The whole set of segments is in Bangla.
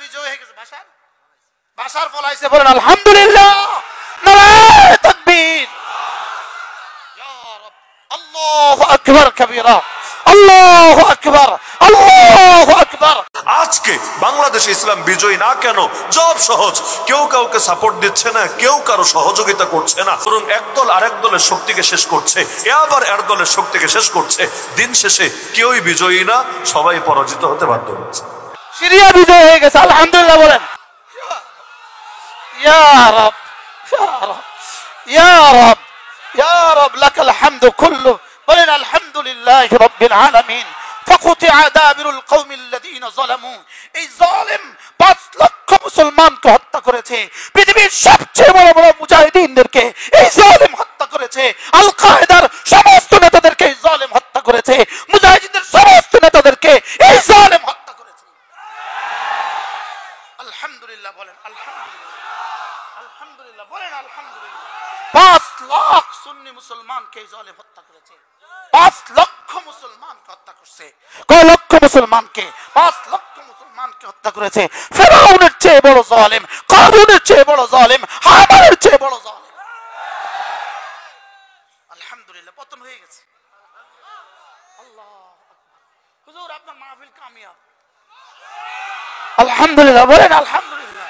বিজয় হয়ে গেছে। বাশার পলাইছে, বলেন আলহামদুলিল্লাহ, নারায়ে তাকবীর, ইয়া রাব, আল্লাহু আকবার কবীরা, আল্লাহু আকবার, আল্লাহু আকবার। আজকে বাংলাদেশে ইসলাম বিজয়ী না কেন? জবাব সহজ, কেউ কাউকে সাপোর্ট দিচ্ছে না, কেউ কারো সহযোগিতা করছে না, বরং একদল আরেক দলের শক্তিকে শেষ করছে, এ আবার এর দলের শক্তিকে শেষ করছে। দিন শেষে কেউই বিজয়ী না, সবাই পরাজিত হতে বাধ্য হচ্ছে। সিরিয়া বিজয় হয়ে গেছে, আলহামদুলিল্লাহ বলেন। ইয়া রাব, ইয়া রাব, ইয়া রাব, ইয়া রাব, লাকাল হামদু কুল্লু, বলেন আলহামদুলিল্লাহি রাব্বিল আলামিন। فقطع دابر القوم الذين ظلموا, এই জালেম 5 লক্ষ মুসলমানকে হত্যা করেছে। পৃথিবীর সবচেয়ে বড় বড় মুজাহিদিনদেরকে এই জালেম হত্যা করেছে। আল কায়েদার সমস্ত নেতাদেরকে এই জালেম হত্যা করেছে। মুজাহিদিনদের সমস্ত নেতাদেরকে এই জালেম হত্যা করেছে। আলহামদুলিল্লাহ বলেন, আলহামদুলিল্লাহ, আলহামদুলিল্লাহ বলেন, আলহামদুলিল্লাহ। 5 লাখ সুন্নি মুসলমানকে এই জালেম হত্যা করেছে। 5 লক্ষ মুসলমানকে হত্যা করছে। কয় লক্ষ মুসলমানকে? 5 লক্ষ মুসলমানকে হত্যা করেছে। ফিরআউনের চেয়ে বড় জালেম, কারুনের চেয়ে বড় জালেম, হামানের চেয়ে বড় জালেম। আলহামদুলিল্লাহ, পতন হয়ে গেছে। আল্লাহু আকবার। হুজুর আপনার মাহফিল কামিয়াব। আলহামদুলিল্লাহ বলেন, আলহামদুলিল্লাহ,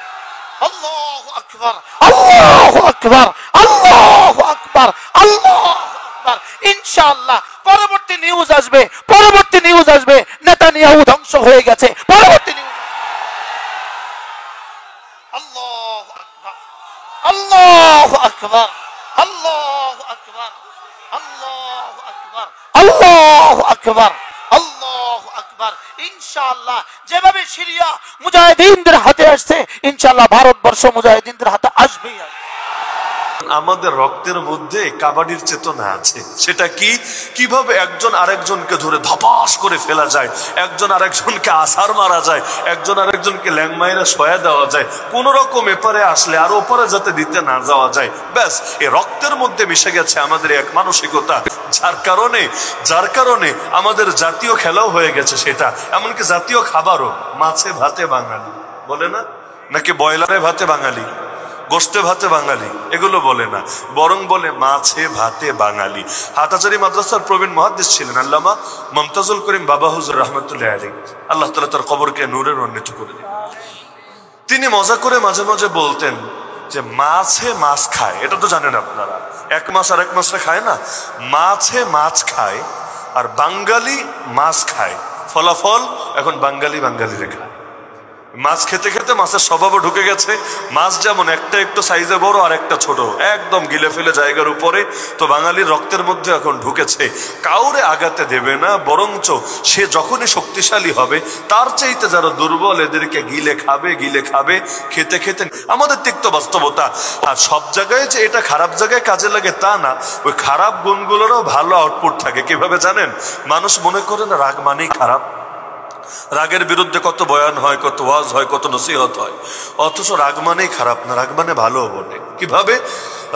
আল্লাহু আকবার, আল্লাহু আকবার, আল্লাহু আকবার, আল্লাহু আকবার। ইনশাআল্লাহ পরবর্তী নিউজ আসবে, পরবর্তী নিউজ আসবে, নেতানিয়াহু ধ্বংস হয়ে গেছে। পরবর্তী নিউজ, আল্লাহু আকবার, আল্লাহু আকবার, আল্লাহু আকবার, আল্লাহু আকবার, আল্লাহু আকবার, আল্লাহু আকবার। ইনশাআল্লাহ যেভাবে সিরিয়া মুজাহিদিনদের হাতে আসছে, ইনশাআল্লাহ ভারতবর্ষ মুজাহিদিনদের হাতে আসবেই। আমাদের রক্তের মধ্যে কাবাডির চেতনা আছে। সেটা কি? কিভাবে একজন আরেকজনকে ধরে ধপাস করে ফেলা যায়, একজন আরেকজনকে আছাড় মারা যায়, একজন আরেকজনকে ল্যাংমাইরা সয়া দেওয়া যায়, কোন রকম এপারে আসলে আর ওপারে যাতে দিতে না যাওয়া যায়। ব্যাস, এই রক্তের মধ্যে মিশে গেছে আমাদের এক মানসিকতা, যার কারণে আমাদের জাতীয় খেলাও হয়ে গেছে সেটা, এমনকি জাতীয় খাবারও। মাছে ভাতে বাঙালি বলে না, নাকি ব্রয়লারে ভাতে বাঙালি, গোস্তে ভাতে বাঙালি, এগুলো বলে না, বরং বলে মাছে ভাতে বাঙালি। হাটাজারি মাদ্রাসার প্রবীণ মুহাদ্দিস ছিলেন আল্লামা মুমতাজুল করিম বাবা হুজুর রহমতুল্লাহ আলাইহি, আল্লাহ তাআলা তার কবরকে নূরে রঞ্জিত করে দিন। তিনি মজা করে মাঝে মাঝে বলতেন যে মাছে মাছ খায়, এটা তো জানেন আপনারা, এক মাছ আর এক মাছটা খায় না, মাছে মাছ খায় আর বাঙালি মাছ খায়। ফলাফল এখন বাঙালি বাঙালিরে খায়। মাছ খেতে খেতে মাছের স্বভাবও ঢুকে গেছে। মাছ যেমন একটা একটু সাইজে বড় আর একটা ছোট, একদম গিলে ফেলে জায়গার উপরে, তো বাঙালির রক্তের মধ্যে এখন ঢুকেছে। কাউরে আগাতে দেবে না, বরঞ্চ সে যখনই শক্তিশালী হবে তার চাইতে যারা দুর্বল এদেরকে গিলে খাবে, খেতে খেতে আমাদের তিক্ত বাস্তবতা। আর সব জায়গায় যে এটা খারাপ জায়গায় কাজে লাগে তা না, ওই খারাপ গুণগুলোরও ভালো আউটপুট থাকে। কিভাবে জানেন? মানুষ মনে করে না রাগ মানেই খারাপ, রাগের বিরুদ্ধে কত বয়ান হয়, কত ওয়াজ হয়, কত নসিহত হয়, অথচ রাগ মানেই খারাপ না, রাগ মানে ভালো বটে। কিভাবে?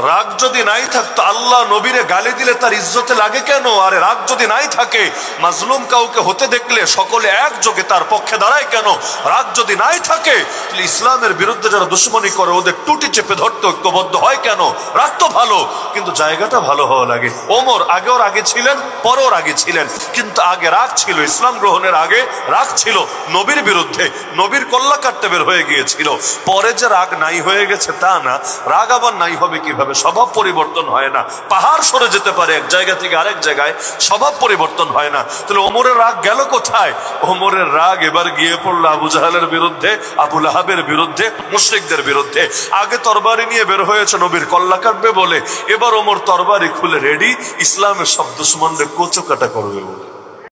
রাগ যদি নাই থাকতো আল্লাহ নবীরে গালি দিলে তার ইজ্জতে লাগে কেন? আরে রাগ যদি নাই থাকে মাজলুম কাউকে হতে দেখলে সকলে একযোগে তার পক্ষে দাঁড়ায় কেন? রাগ যদি নাই থাকে তাহলে ইসলামের বিরুদ্ধে যারা দুশ্মনী করে ওদের টুটি চেপে ধরতে ঐক্যবদ্ধ হয় কেন? রাগ তো ভালো, কিন্তু জায়গাটা ভালো হওয়া লাগে। ওমর আগেও রাগে ছিলেন, পরেও রাগে ছিলেন, কিন্তু আগে রাগ ছিল, ইসলাম গ্রহণের আগে রাগ ছিল নবীর বিরুদ্ধে, নবীর কল্লা কাটতে বের হয়ে গিয়েছিল। পরে যে রাগ নাই হয়ে গেছে তা না, রাগ আবার নাই হবে কিভাবে? স্বভাব পরিবর্তন হয় না। পাহাড় সরে যেতে পারে এক জায়গা থেকে আরেক জায়গায়, স্বভাব পরিবর্তন হয় না। তাহলে ওমরের রাগ গেল কোথায়? ওমরের রাগ এবার গিয়ে পড়লো আবু জাহালের বিরুদ্ধে, আবু লাহাবের বিরুদ্ধে, মুশরিকদের বিরুদ্ধে। আগে তরবারি নিয়ে বের হয়েছে নবীর কল্লা কাটবে বলে, এবার ওমর তরবারি খুলে রেডি ইসলামের সব দুশমনদের কোচো কাটা করবে বলে।